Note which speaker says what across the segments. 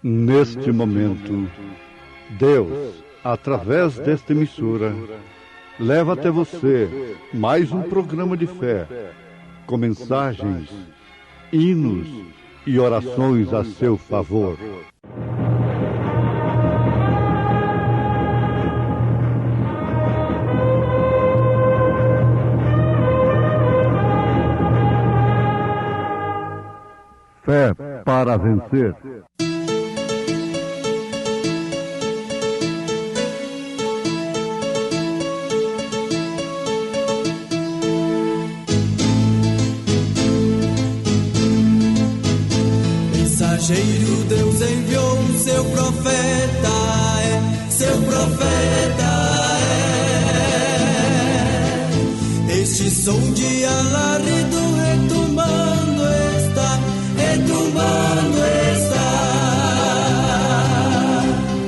Speaker 1: Neste momento, Deus, através desta emissora, leva até você mais um programa de fé, com mensagens, hinos e orações a seu favor. Fé para vencer.
Speaker 2: Mensageiro, Deus enviou seu profeta, seu profeta é. Este som de alarido retumbando está, retumbando está.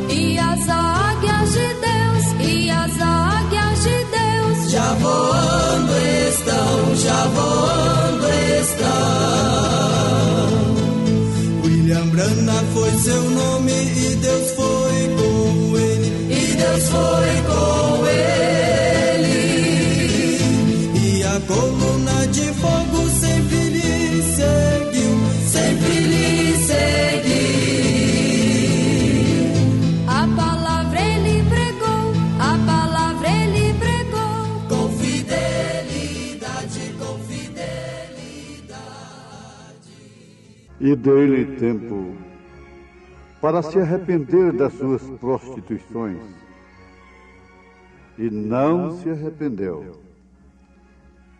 Speaker 3: E as águias de Deus, e as águias de Deus
Speaker 2: já voando estão, já voando estão. William Branham foi seu nome e Deus foi com ele, e Deus foi com ele. E a coluna de fogo sempre lhe seguiu, sempre lhe seguiu.
Speaker 3: A palavra ele pregou, a palavra ele pregou,
Speaker 2: com fidelidade, com fidelidade.
Speaker 1: E dê-lhe tempo para se arrepender das suas prostituições. E não se arrependeu.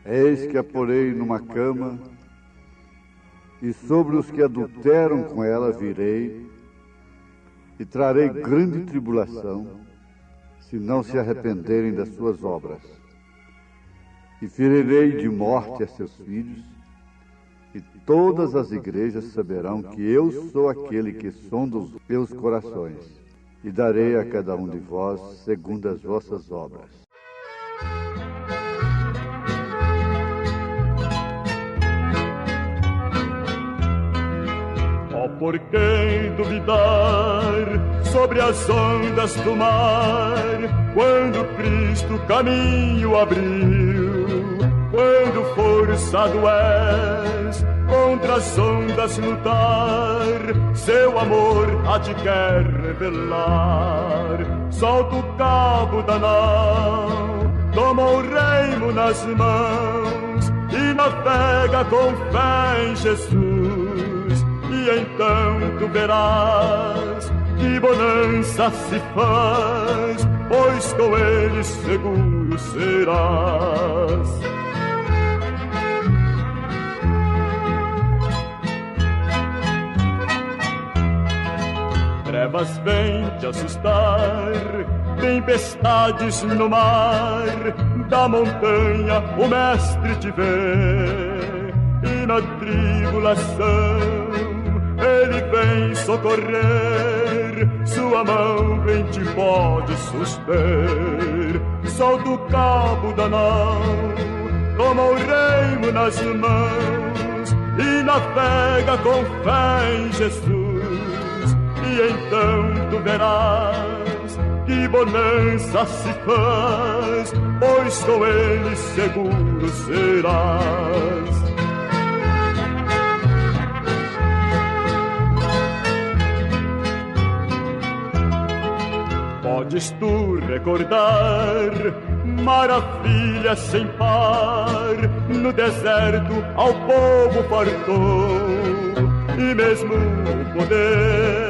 Speaker 1: Eis que a porei numa cama, e sobre os que adulteram com ela virei, e trarei grande tribulação, se não se arrependerem das suas obras. E ferirei de morte a seus filhos, e todas as igrejas saberão que eu sou aquele que sonda os meus corações, e darei a cada um de vós segundo as vossas obras.
Speaker 4: Oh, por quem duvidar sobre as ondas do mar, quando Cristo caminho abriu, quando forçado és contra as ondas lutar, seu amor a te quer revelar. Solta o cabo da nau, toma o reino nas mãos e navega com fé em Jesus. E então tu verás que bonança se faz, pois com ele seguro serás. Trevas vêm te assustar, tempestades no mar, da montanha o mestre te vê, e na tribulação ele vem socorrer, sua mão em ti pode suster. Solta o cabo da nau, toma o reino nas mãos e navega com fé em Jesus. E então tu verás que bonança se faz, pois com ele seguro serás. Podes tu recordar maravilhas sem par, no deserto ao povo fartou, e mesmo o poder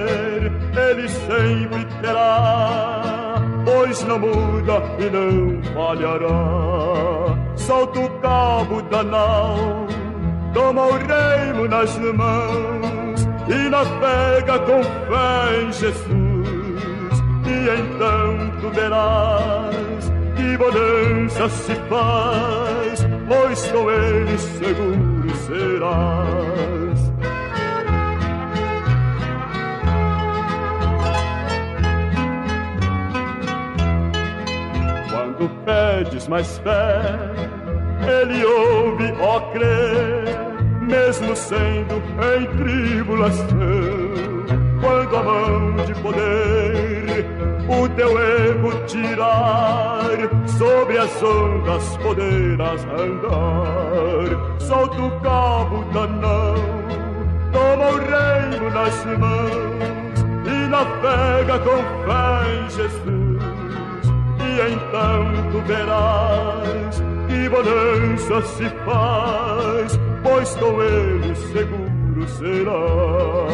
Speaker 4: ele sempre terá, pois não muda e não falhará. Solta o cabo da nau, toma o reino nas mãos e navega com fé em Jesus. E então tu verás que bonança se faz, pois com ele seguro serás. Quando pedes mais fé, ele ouve, ó crer, mesmo sendo em tribulação. Quando a as ondas poderás andar. Solta o cabo da nau, toma o remo nas mãos e navega com fé em Jesus. E então tu verás que bonança se faz, pois com ele seguro serás.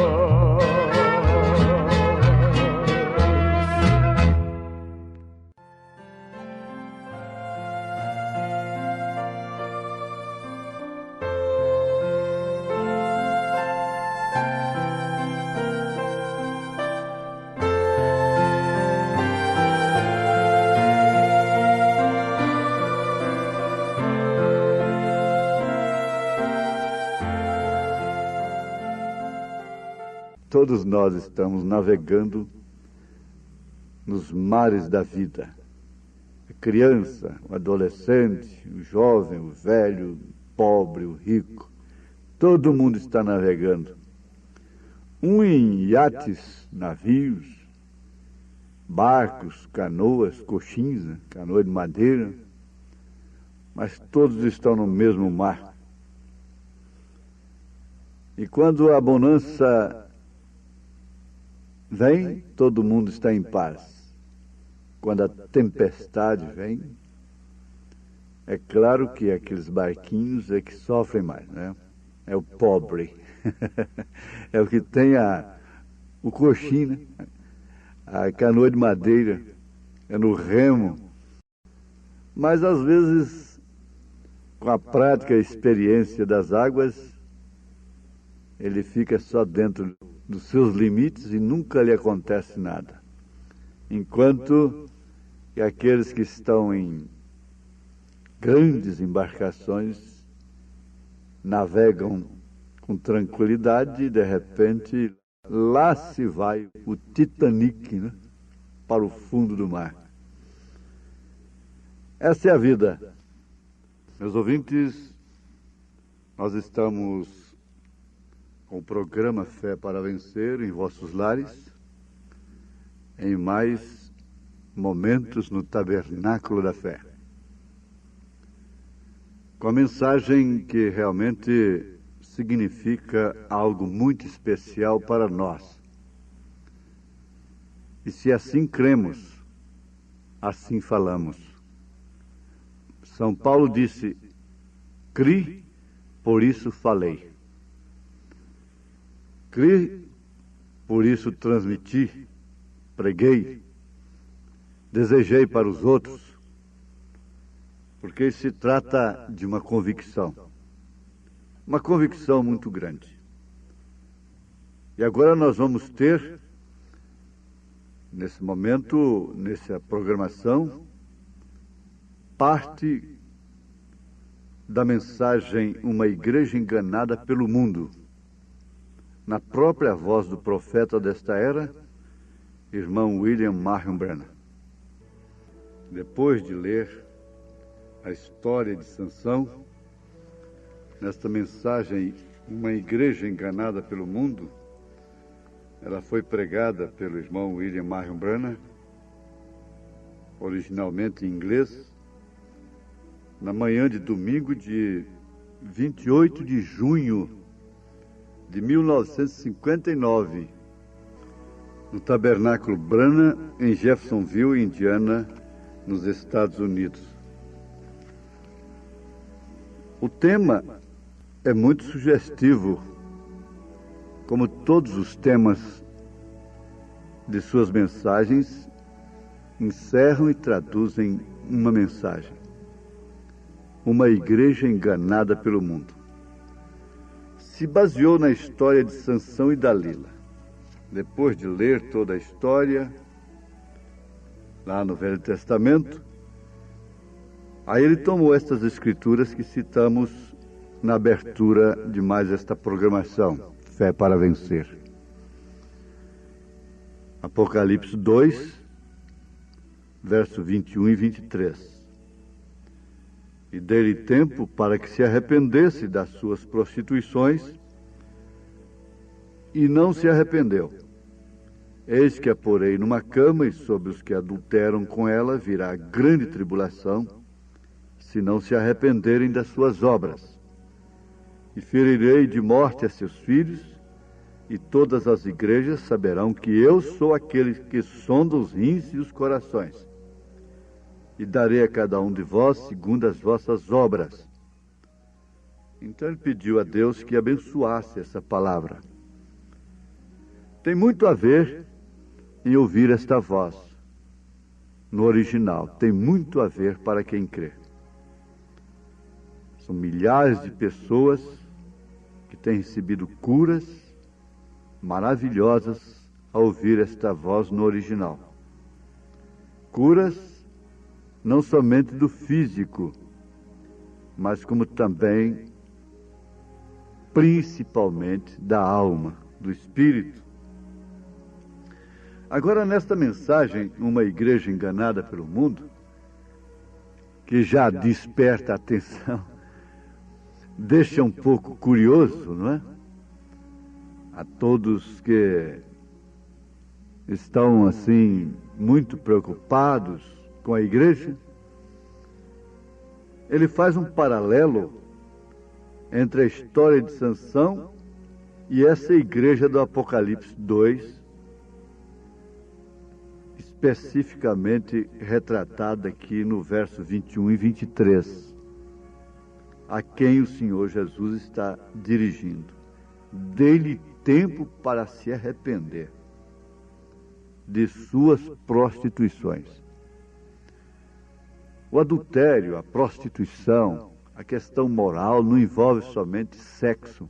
Speaker 1: Todos nós estamos navegando nos mares da vida. A criança, o adolescente, o jovem, o velho, o pobre, o rico. Todo mundo está navegando. Um em iates, navios, barcos, canoas, coxins, né? Canoa de madeira. Mas todos estão no mesmo mar. E quando a bonança vem, todo mundo está em paz. Quando a tempestade vem, é claro que aqueles barquinhos é que sofrem mais, né? É o pobre. É o que tem o coxim, né? A canoa de madeira, é no remo. Mas às vezes, com a prática e a experiência das águas, ele fica só dentro dos seus limites e nunca lhe acontece nada. Enquanto que aqueles que estão em grandes embarcações navegam com tranquilidade e, de repente, lá se vai o Titanic, né, para o fundo do mar. Essa é a vida. Meus ouvintes, nós estamos com o programa Fé para Vencer em vossos lares, em mais momentos no Tabernáculo da Fé. Com a mensagem que realmente significa algo muito especial para nós. E se assim cremos, assim falamos. São Paulo disse: "Cri, por isso falei. Cri, por isso transmiti, preguei, desejei para os outros", porque se trata de uma convicção muito grande. E agora nós vamos ter, nesse momento, nessa programação, parte da mensagem Uma Igreja Enganada pelo Mundo, na própria voz do profeta desta era, irmão William Marion Branham. Depois de ler a história de Sansão, nesta mensagem Uma Igreja Enganada pelo Mundo, ela foi pregada pelo irmão William Marion Branham, originalmente em inglês, na manhã de domingo de 28 de junho de 1959, no Tabernáculo Branham, em Jeffersonville, Indiana, nos Estados Unidos. O tema é muito sugestivo, como todos os temas de suas mensagens encerram e traduzem uma mensagem. Uma igreja enganada pelo mundo. Se baseou na história de Sansão e Dalila. Depois de ler toda a história, lá no Velho Testamento, aí ele tomou estas escrituras que citamos na abertura de mais esta programação, Fé para Vencer. Apocalipse 2, verso 21 e 23. E dei-lhe tempo para que se arrependesse das suas prostituições, e não se arrependeu. Eis que a porei numa cama, e sobre os que adulteram com ela virá grande tribulação, se não se arrependerem das suas obras. E ferirei de morte a seus filhos, e todas as igrejas saberão que eu sou aquele que sonda os rins e os corações. E darei a cada um de vós segundo as vossas obras. Então ele pediu a Deus que abençoasse essa palavra. Tem muito a ver em ouvir esta voz. No original, tem muito a ver para quem crê. São milhares de pessoas que têm recebido curas maravilhosas ao ouvir esta voz no original. Curas não somente do físico, mas como também, principalmente, da alma, do espírito. Agora, nesta mensagem, uma igreja enganada pelo mundo, que já desperta a atenção, deixa um pouco curioso, não é? A todos que estão, assim, muito preocupados com a igreja. Ele faz um paralelo entre a história de Sansão e essa igreja do Apocalipse 2, especificamente retratada aqui no verso 21 e 23, a quem o Senhor Jesus está dirigindo. Dê-lhe tempo para se arrepender de suas prostituições. O adultério, a prostituição, a questão moral não envolve somente sexo.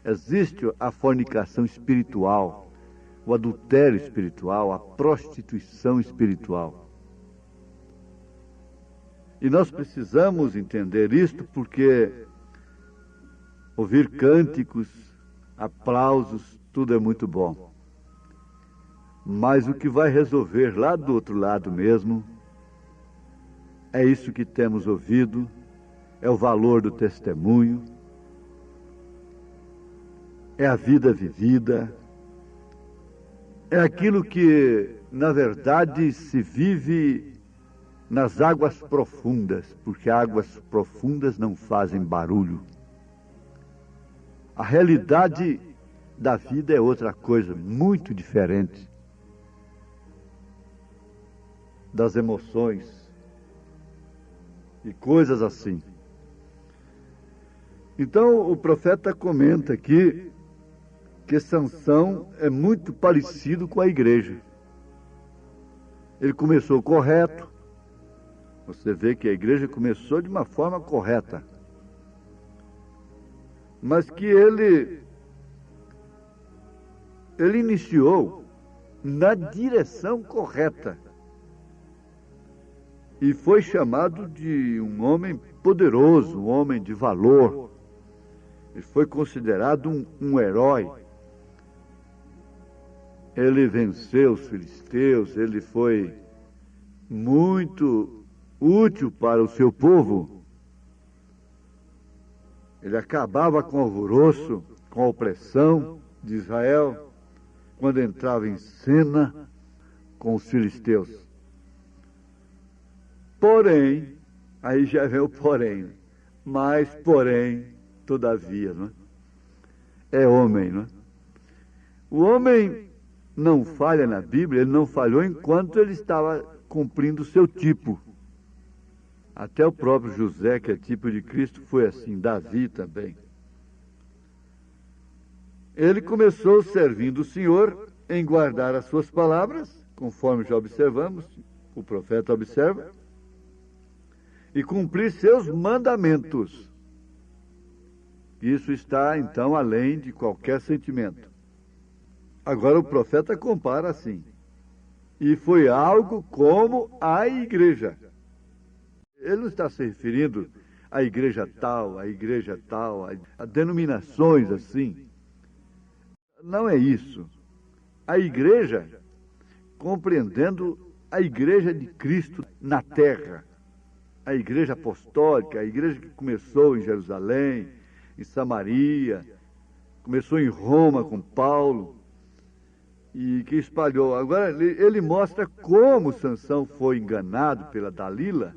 Speaker 1: Existe a fornicação espiritual, o adultério espiritual, a prostituição espiritual. E nós precisamos entender isto porque ouvir cânticos, aplausos, tudo é muito bom. Mas o que vai resolver lá do outro lado mesmo é isso que temos ouvido, é o valor do testemunho, é a vida vivida, é aquilo que, na verdade, se vive nas águas profundas, porque águas profundas não fazem barulho. A realidade da vida é outra coisa, muito diferente das emoções e coisas assim. Então, o profeta comenta aqui que Sansão é muito parecido com a igreja. Ele começou correto. Você vê que a igreja começou de uma forma correta. Mas que ele iniciou na direção correta. E foi chamado de um homem poderoso, um homem de valor. Ele foi considerado um herói. Ele venceu os filisteus, ele foi muito útil para o seu povo. Ele acabava com o alvoroço, com a opressão de Israel, quando entrava em cena com os filisteus. Porém, aí já vem o porém, mas porém, todavia, não é? É homem, não é? O homem não falha na Bíblia, ele não falhou enquanto ele estava cumprindo o seu tipo. Até o próprio José, que é tipo de Cristo, foi assim, Davi também. Ele começou servindo o Senhor em guardar as suas palavras, conforme já observamos, o profeta observa, e cumprir seus mandamentos. Isso está, então, além de qualquer sentimento. Agora o profeta compara assim. E foi algo como a igreja. Ele não está se referindo à igreja tal, a denominações assim. Não é isso. A igreja, compreendendo a igreja de Cristo na terra, a igreja apostólica, a igreja que começou em Jerusalém, em Samaria, começou em Roma com Paulo, e que espalhou. Agora, ele mostra como Sansão foi enganado pela Dalila,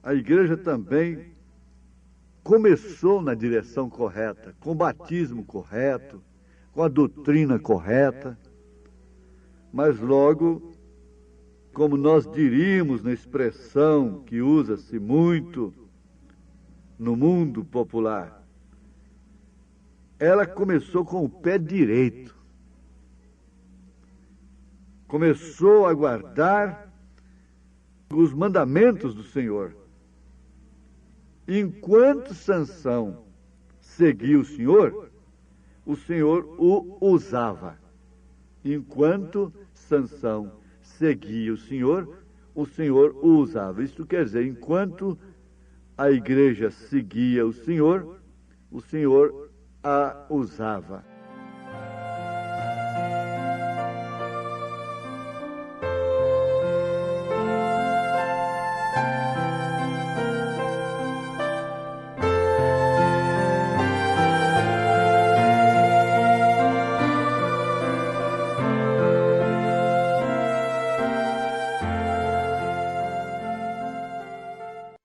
Speaker 1: a igreja também começou na direção correta, com o batismo correto, com a doutrina correta, mas logo, como nós diríamos na expressão que usa-se muito no mundo popular, ela começou com o pé direito. Começou a guardar os mandamentos do Senhor. Enquanto Sansão seguia o Senhor o usava. Enquanto Sansão seguia o Senhor o usava. Isso quer dizer, enquanto a igreja seguia o Senhor a usava.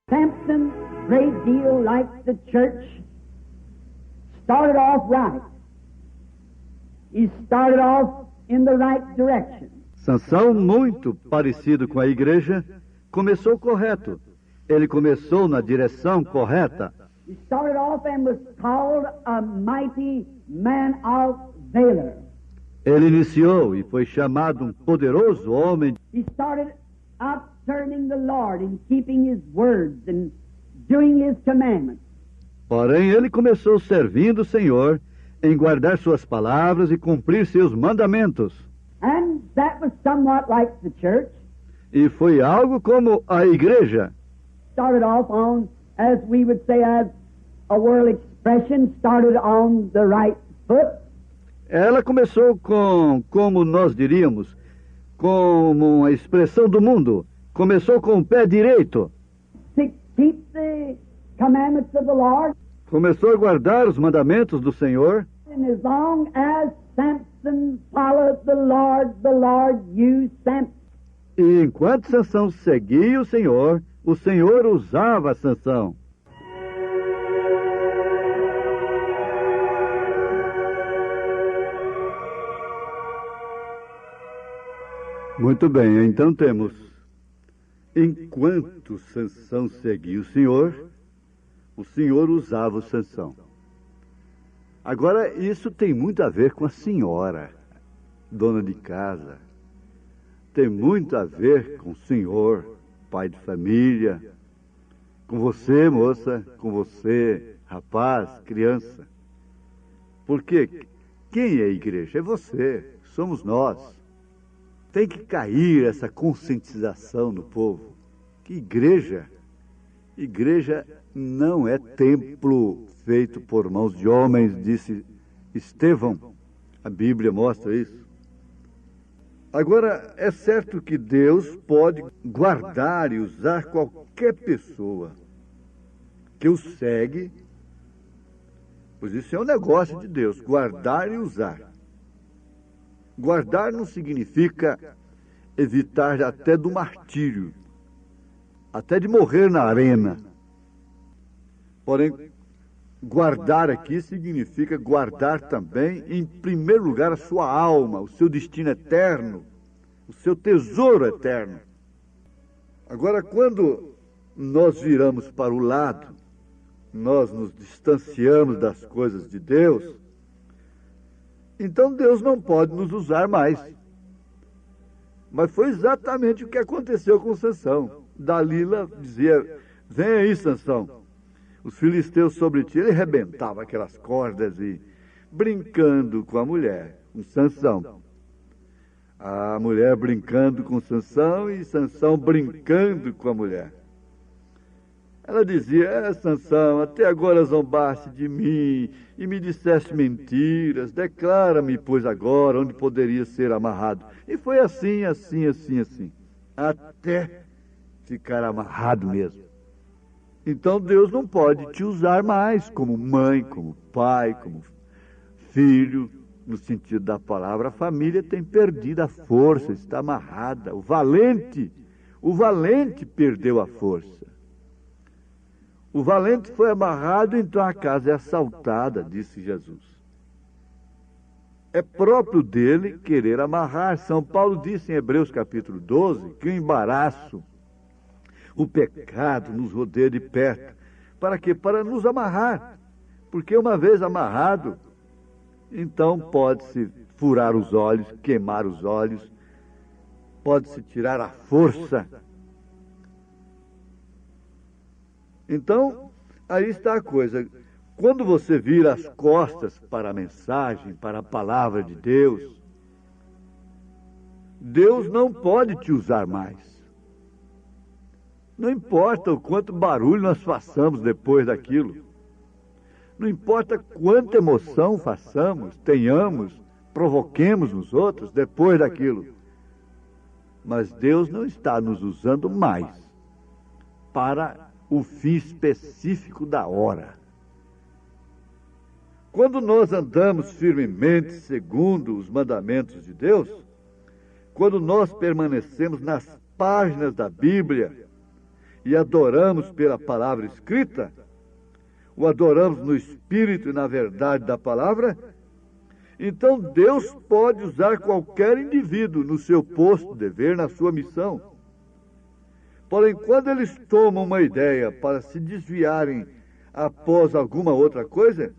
Speaker 5: Samson, great deal like the church, started off right. He started off in the right direction.
Speaker 1: Sansão, muito parecido com a igreja, começou correto. Ele começou na direção correta.
Speaker 5: He started off and was called a mighty man of valor.
Speaker 1: Ele iniciou e foi chamado um poderoso homem.
Speaker 5: He started out serving the Lord and keeping His words and doing His commandments.
Speaker 1: Porém, ele começou servindo o Senhor em guardar suas palavras e cumprir seus mandamentos.
Speaker 5: And that was somewhat like the church.
Speaker 1: E foi algo como a igreja.
Speaker 5: Started off on, as we would say, as a world expression, started on the right foot.
Speaker 1: Ela começou como nós diríamos, como uma expressão do mundo. Começou com o pé direito.
Speaker 5: To keep the commandments of the Lord.
Speaker 1: Começou a guardar os mandamentos do Senhor.
Speaker 5: And as long as Samson followed the Lord used Samson.
Speaker 1: E enquanto Sansão seguia o Senhor usava Sansão. Muito bem, então temos: enquanto Sansão seguia o Senhor usava o Sansão. Agora, isso tem muito a ver com a senhora, dona de casa. Tem muito a ver com o senhor, pai de família, com você, moça, com você, rapaz, criança. Porque quem é a igreja? É você, somos nós. Tem que cair essa conscientização no povo. Que igreja não é templo feito por mãos de homens, disse Estevão. A Bíblia mostra isso. Agora, é certo que Deus pode guardar e usar qualquer pessoa que o segue, pois isso é um negócio de Deus, guardar e usar. Guardar não significa evitar até do martírio, até de morrer na arena. Porém, guardar aqui significa guardar também, em primeiro lugar, a sua alma, o seu destino eterno, o seu tesouro eterno. Agora, quando nós viramos para o lado, nós nos distanciamos das coisas de Deus, então Deus não pode nos usar mais. Mas foi exatamente o que aconteceu com Sansão. Dalila dizia: vem aí, Sansão, os filisteus sobre ti. Ele arrebentava aquelas cordas e brincando com a mulher, com Sansão. A mulher brincando com Sansão e Sansão brincando com a mulher. Ela dizia: Sansão, até agora zombaste de mim e me disseste mentiras. Declara-me, pois, agora onde poderia ser amarrado. E foi assim, até ficar amarrado mesmo. Então Deus não pode te usar mais como mãe, como pai, como filho, no sentido da palavra. A família tem perdido a força, está amarrada. O valente perdeu a força. O valente foi amarrado, então a casa é assaltada, disse Jesus. É próprio dele querer amarrar. São Paulo disse em Hebreus capítulo 12 que o embaraço, o pecado nos rodeia de perto. Para quê? Para nos amarrar. Porque uma vez amarrado, então pode-se furar os olhos, queimar os olhos, pode-se tirar a força. Então, aí está a coisa. Quando você vira as costas para a mensagem, para a palavra de Deus, Deus não pode te usar mais. Não importa o quanto barulho nós façamos depois daquilo. Não importa quanta emoção façamos, tenhamos, provoquemos nos outros depois daquilo. Mas Deus não está nos usando mais para o fim específico da hora. Quando nós andamos firmemente segundo os mandamentos de Deus, quando nós permanecemos nas páginas da Bíblia e adoramos pela palavra escrita, o adoramos no espírito e na verdade da palavra, então Deus pode usar qualquer indivíduo no seu posto de dever, na sua missão. Porém, quando eles tomam uma ideia para se desviarem após alguma outra coisa,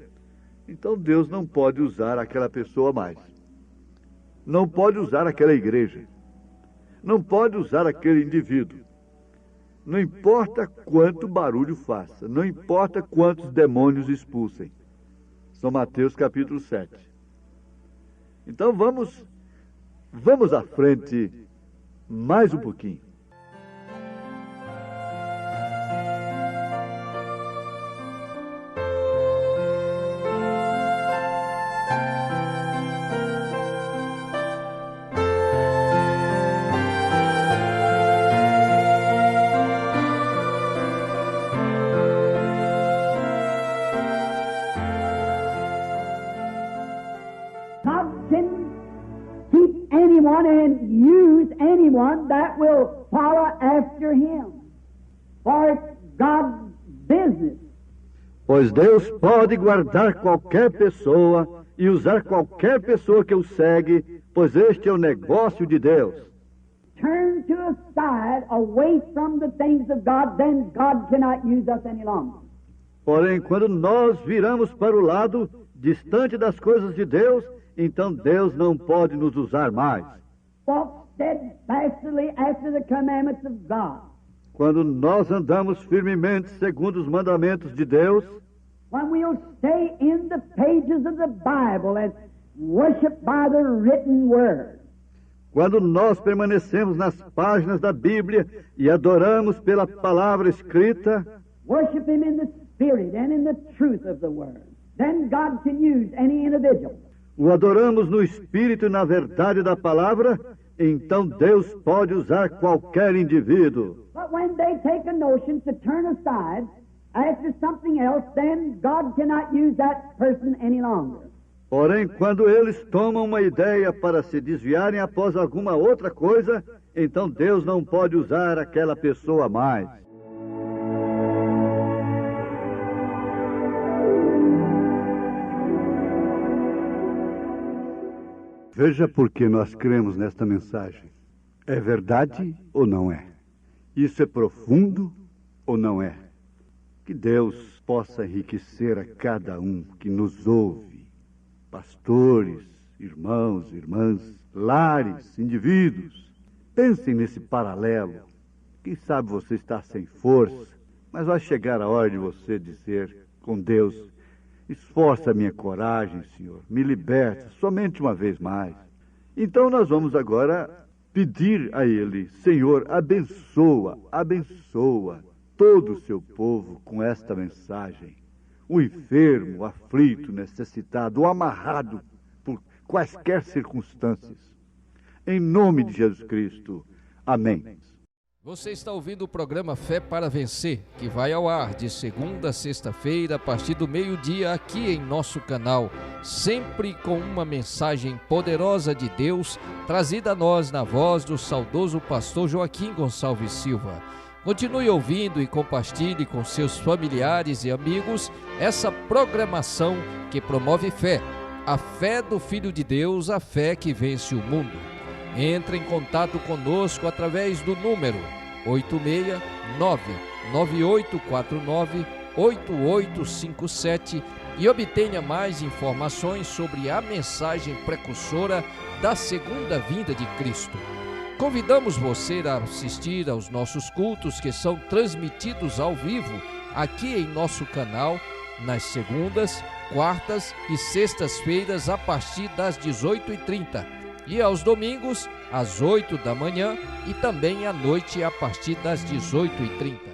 Speaker 1: então Deus não pode usar aquela pessoa mais. Não pode usar aquela igreja. Não pode usar aquele indivíduo. Não importa quanto barulho faça. Não importa quantos demônios expulsem. São Mateus capítulo 7. Então vamos à frente mais um pouquinho.
Speaker 5: And use anyone that will follow after him. For it's God's business.
Speaker 1: Pois Deus pode guardar qualquer pessoa e usar qualquer pessoa que o segue, pois este é o negócio de Deus.
Speaker 5: Turn to a side away from the things of God, then God cannot use us any longer.
Speaker 1: Porém, quando nós viramos para o lado distante das coisas de Deus, então Deus não pode nos usar mais.
Speaker 5: Walk steadfastly after the commandments of God.
Speaker 1: Quando nós andamos firmemente segundo os mandamentos de Deus,
Speaker 5: when we'll stay in the pages of the Bible and worship by the written word.
Speaker 1: Quando nós permanecemos nas páginas da Bíblia e adoramos pela palavra escrita,
Speaker 5: worship Him in the spirit and in the truth of the word, then God can use any individual.
Speaker 1: O adoramos no espírito e na verdade da palavra, então Deus pode usar qualquer indivíduo.
Speaker 5: But when they take a notion to turn aside after something else, then God cannot use that person any longer.
Speaker 1: Porém, quando eles tomam uma ideia para se desviarem após alguma outra coisa, então Deus não pode usar aquela pessoa mais. Veja por que nós cremos nesta mensagem. É verdade ou não é? Isso é profundo ou não é? Que Deus possa enriquecer a cada um que nos ouve. Pastores, irmãos, irmãs, lares, indivíduos. Pensem nesse paralelo. Quem sabe você está sem força, mas vai chegar a hora de você dizer com Deus: esforça a minha coragem, Senhor, me liberta somente uma vez mais. Então nós vamos agora pedir a Ele: Senhor, abençoa todo o seu povo com esta mensagem. O enfermo, o aflito, necessitado, o amarrado por quaisquer circunstâncias. Em nome de Jesus Cristo. Amém.
Speaker 6: Você está ouvindo o programa Fé para Vencer, que vai ao ar de segunda a sexta-feira, a partir do meio-dia, aqui em nosso canal, sempre com uma mensagem poderosa de Deus, trazida a nós na voz do saudoso pastor Joaquim Gonçalves Silva. Continue ouvindo e compartilhe com seus familiares e amigos essa programação que promove fé. A fé do Filho de Deus, a fé que vence o mundo. Entre em contato conosco através do número 869-9849-8857 e obtenha mais informações sobre a mensagem precursora da segunda vinda de Cristo. Convidamos você a assistir aos nossos cultos que são transmitidos ao vivo aqui em nosso canal nas segundas, quartas e sextas-feiras a partir das 18h30 e aos domingos às 8 da manhã e também à noite a partir das 18h30.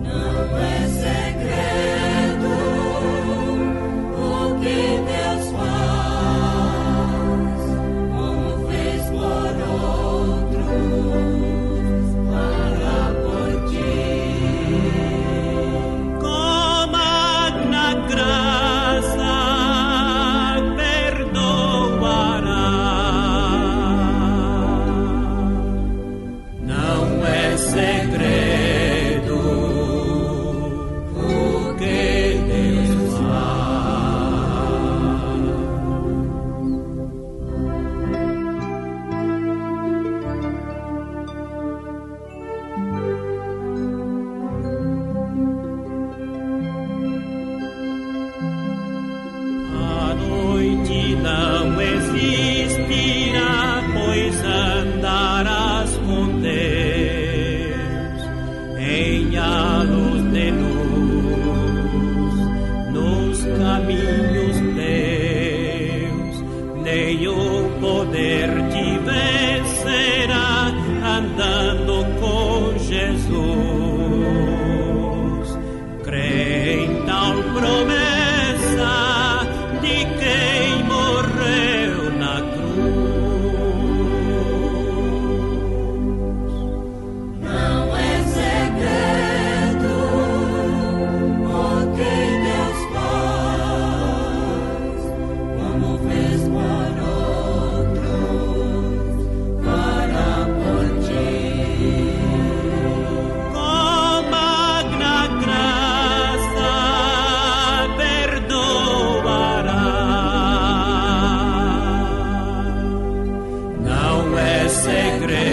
Speaker 2: Não é segredo
Speaker 7: crê.